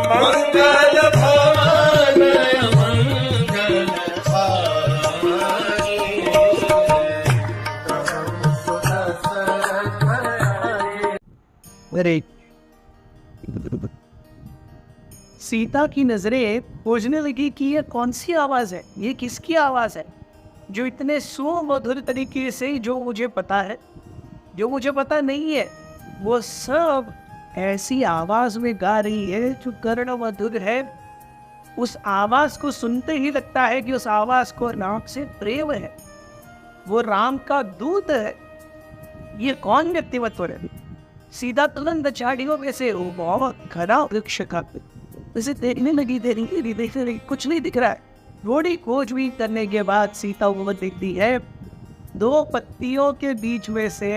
मंगल भवन मंगल हारी। अरे सीता की नजरें खोजने लगी कि ये कौन सी आवाज है, ये किसकी आवाज है जो इतने सुमधुर तरीके से जो मुझे पता है, जो मुझे पता नहीं है, वो सब ऐसी आवाज में गा रही है जो कर्ण मधुर है। उस आवाज को सुनते ही लगता है कि उस आवाज को राम से प्रेम है, वो राम का दूत है। ये कौन व्यक्तित्व है? सीधा तुरंत झाड़ियों में से वो बहुत घना वृक्ष का उसे देखने लगी, देखने लगी, कुछ नहीं दिख रहा है। थोड़ी खोजबीन करने के बाद सीता वो दिखती है, दो पत्तियों के बीच में से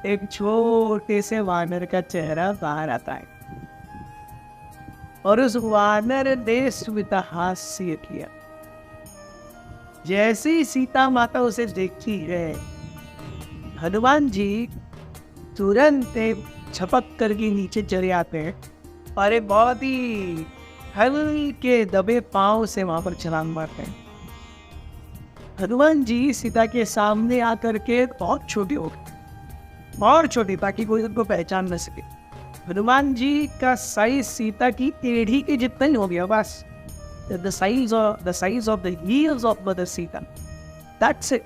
एक छोटे से वानर का चेहरा बाहर आता है और उस वानर ने स्मितहास्य किया। जैसे ही सीता माता उसे देखती है, हनुमान जी तुरंत झपक करके नीचे चले आते हैं और एक बहुत ही हल्के दबे पांव से वहां पर छलांग मारते हैं। हनुमान जी सीता के सामने आकर के बहुत छोटे हो गए, और छोटे, ताकि कोई उनको पहचान न सके। हनुमान जी का साइज सीता की एड़ी के जितना ही हो गया, बस the size of the heels of mother Sita, that's it.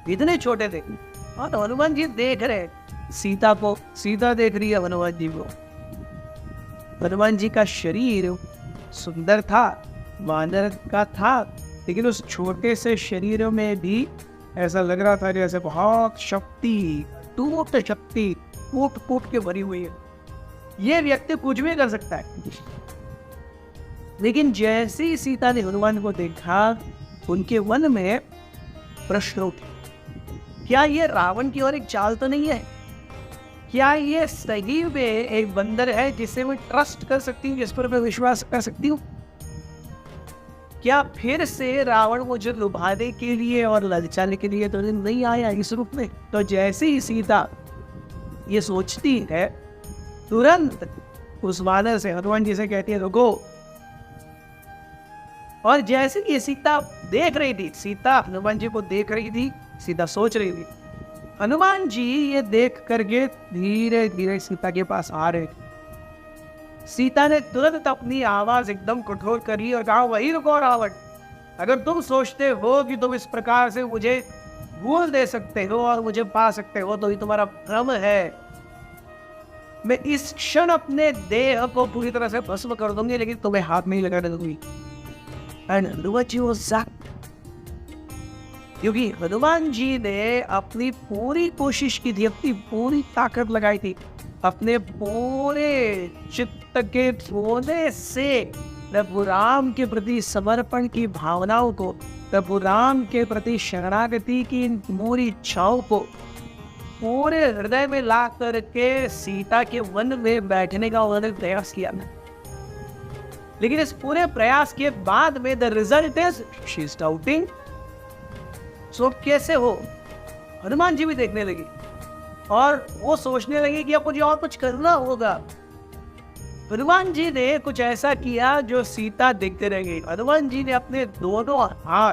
इतने छोटे थे और हनुमान जी देख रहे सीता को, सीता देख रही है हनुमान जी को। हनुमान जी का शरीर सुंदर था, वानर का था, लेकिन उस छोटे से शरीर में भी ऐसा लग रहा था जैसे बहुत शक्ति, टूट शक्ति फूट फूट के भरी हुई है। ये व्यक्ति कुछ भी कर सकता है। लेकिन जैसे ही सीता ने हनुमान को देखा, उनके मन में प्रश्न उठे, क्या ये रावण की और एक चाल तो नहीं है? क्या ये सही में एक बंदर है जिसे मैं ट्रस्ट कर सकती हूँ, जिस पर मैं विश्वास कर सकती हूँ? क्या फिर से रावण मुझे लुभाने के लिए और ललचाने के लिए तो नहीं आया इस रूप में? तो जैसे ही सीता ये सोचती है, तुरंत उस वानर से हनुमान जी से कहती है रुको। और जैसे कि सीता देख रही थी, सीता हनुमान जी को देख रही थी, सीता सोच रही थी, हनुमान जी ये देख करके धीरे धीरे सीता के पास आ रहे थे। सीता ने तुरंत अपनी आवाज एकदम कठोर करी और कहा, वही रुको रावण, अगर तुम सोचते हो कि तुम इस प्रकार से मुझे भूल दे सकते हो और मुझे पा सकते हो, तो ये तुम्हारा भ्रम है। मैं इस क्षण अपने देह को पूरी तरह से भस्म कर दूंगी, लेकिन तुम्हें हाथ नहीं लगाने दूंगी। एंड हनुमान जी वाज ज़ैप्ड, क्योंकि हनुमान जी ने अपनी पूरी कोशिश की थी, अपनी पूरी ताकत लगाई थी, अपने पूरे चित्त के सोने से प्रभु राम के प्रति समर्पण की भावनाओं को, प्रभु राम के प्रति शरणागति की इन पूरी इच्छाओं को पूरे हृदय में ला करके सीता के मन में बैठने का उन्होंने प्रयास किया। लेकिन इस पूरे प्रयास के बाद में the result is she is doubting. So कैसे हो? हनुमान जी भी देखने लगी और वो सोचने लगे कि अब मुझे और कुछ करना होगा। हनुमान जी ने कुछ ऐसा किया जो सीता देखते रह गई। हनुमान जी ने अपने दोनों हाथ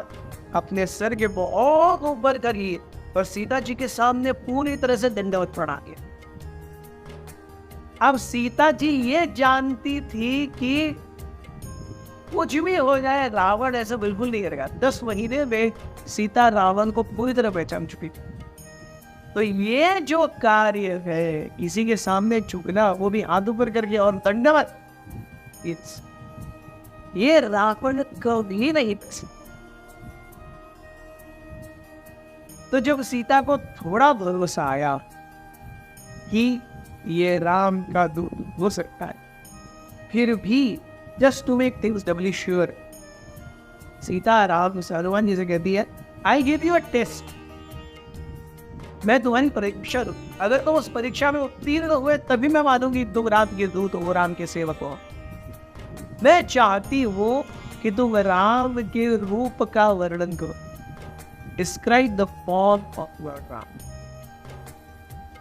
अपने सर के बहुत ऊपर करिए और सीता जी के सामने पूरी तरह से दंडवत प्रणाम किया। अब सीता जी ये जानती थी कि कुछ भी हो जाए रावण ऐसा बिल्कुल नहीं करेगा। 10 महीने में सीता रावण को पूरी तरह पहचान चुकी थी। तो ये जो कार्य है, किसी के सामने झुकना, वो भी हाथ ऊपर करके और दंडवत, ये रावण कभी नहीं पसंद। तो जब सीता को थोड़ा भरोसा आया कि ये राम का दूत हो सकता है, फिर भी just to make things doubly sure, Sita Ram से हनुमान जी से कहती है, I give you a test, मैं तुम्हारी परीक्षा दूं। अगर तुम उस परीक्षा में उत्तीर्ण हुए तभी मैं मानूंगी तुम राम के दूत हो, राम के सेवक हो। मैं चाहती हूँ कि तुम राम के रूप का वर्णन करो, describe the form of Ram.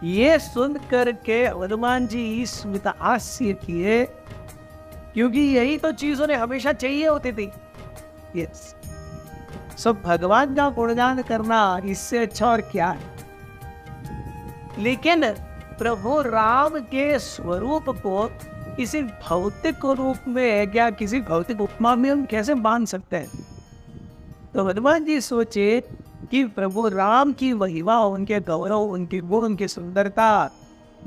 ये सुन करके हनुमान जी स्मित हास्य किए क्योंकि यही तो चीज उन्हें हमेशा चाहिए होती थी। यस, सो भगवान का गुणगान करना इससे अच्छा और क्या है। लेकिन प्रभु राम के स्वरूप को किसी भौतिक रूप में या किसी भौतिक उपमा में हम कैसे मान सकते हैं। तो हनुमान जी सोचे कि प्रभु राम की महिमा, उनके गौरव, उनकी गुण, उनकी सुंदरता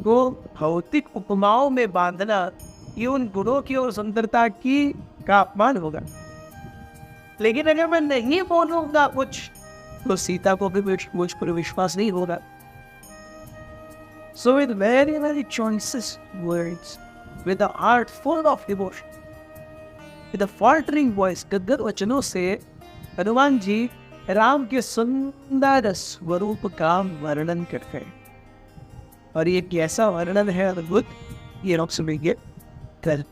को भौतिक उपमाओं में बांधना, ये उन गुणों की और सुंदरता की का अपमान होगा। लेकिन अगर मैं नहीं बोलूंगा कुछ तो सीता को भी मुझ पर विश्वास नहीं होगा। So with very, very choicest words, with a heart full of devotion, with a faltering voice, गद्गद वचनों से हनुमान जी राम के सुंदर स्वरूप का वर्णन करते हैं। और ये कैसा वर्णन है अद्भुत, ये लोग सुनेंगे कल।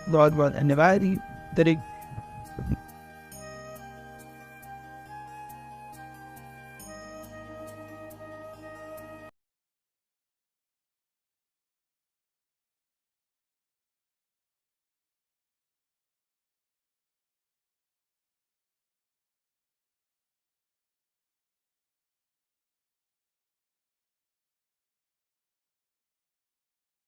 बहुत बहुत धन्यवाद।